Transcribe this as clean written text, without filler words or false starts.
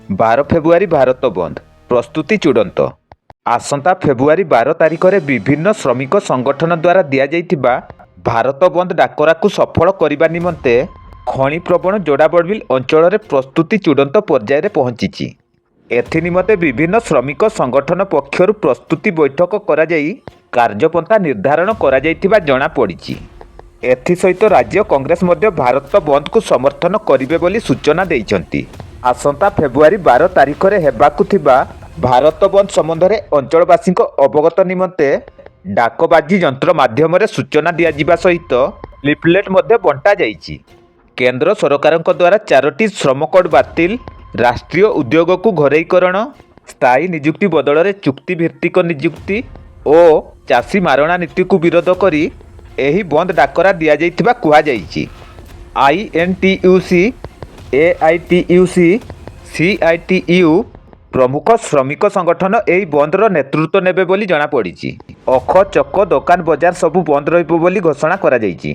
12 ଫେବୃଆରୀ ଭାରତ ବନ୍ଦ ପ୍ରସ୍ତୁତି ଚୂଡ଼ାନ୍ତ। ଆସନ୍ତା ଫେବୃଆରୀ 12 ତାରିଖରେ ବିଭିନ୍ନ ଶ୍ରମିକ ସଂଗଠନ ଦ୍ୱାରା ଦିଆଯାଇଥିବା ଭାରତ ବନ୍ଦ ଡାକରାକୁ ସଫଳ କରିବା ନିମନ୍ତେ ଖଣିପ୍ରବଣ ଯୋଡ଼ାବଡ଼ବିଲ ଅଞ୍ଚଳରେ ପ୍ରସ୍ତୁତି ଚୂଡ଼ାନ୍ତ ପର୍ଯ୍ୟାୟରେ ପହଞ୍ଚିଛି। ଏଥିନିମନ୍ତେ ବିଭିନ୍ନ ଶ୍ରମିକ ସଂଗଠନ ପକ୍ଷରୁ ପ୍ରସ୍ତୁତି ବୈଠକ କରାଯାଇ କାର୍ଯ୍ୟପନ୍ଥା ନିର୍ଦ୍ଧାରଣ କରାଯାଇଥିବା ଜଣାପଡ଼ିଛି। ଏଥିସହିତ ରାଜ୍ୟ କଂଗ୍ରେସ ମଧ୍ୟ ଭାରତ ବନ୍ଦକୁ ସମର୍ଥନ କରିବେ ବୋଲି ସୂଚନା ଦେଇଛନ୍ତି। ଆସନ୍ତା ଫେବୃଆରୀ 12 ତାରିଖରେ ହେବାକୁ ଥିବା ଭାରତ ବନ୍ଦ ସମ୍ବନ୍ଧରେ ଅଞ୍ଚଳବାସୀଙ୍କ ଅବଗତ ନିମନ୍ତେ ଡାକବାଜି ଯନ୍ତ୍ର ମାଧ୍ୟମରେ ସୂଚନା ଦିଆଯିବା ସହିତ ଲିଫଲେଟ୍ ମଧ୍ୟ ବଣ୍ଟାଯାଇଛି। କେନ୍ଦ୍ର ସରକାରଙ୍କ ଦ୍ୱାରା 4ଟି ଶ୍ରମ କୋଡ୍ ବାତିଲ, ରାଷ୍ଟ୍ରୀୟ ଉଦ୍ୟୋଗକୁ ଘରୋଇକରଣ, ସ୍ଥାୟୀ ନିଯୁକ୍ତି ବଦଳରେ ଚୁକ୍ତିଭିତ୍ତିକ ନିଯୁକ୍ତି ଓ ଚାଷୀ ମାରଣା ନୀତିକୁ ବିରୋଧ କରି ଏହି ବନ୍ଦ ଡାକରା ଦିଆଯାଇଥିବା କୁହାଯାଇଛି। ଆଇଏନ୍ଟିୟୁସି, ଏଆଇଟିୟୁସି, ସିଆଇଟିୟୁ ପ୍ରମୁଖ ଶ୍ରମିକ ସଂଗଠନ ଏହି ବନ୍ଦର ନେତୃତ୍ୱ ନେବେ ବୋଲି ଜଣାପଡ଼ିଛି। ଅଖ, ଚକ, ଦୋକାନ ବଜାର ସବୁ ବନ୍ଦ ରହିବ ବୋଲି ଘୋଷଣା କରାଯାଇଛି।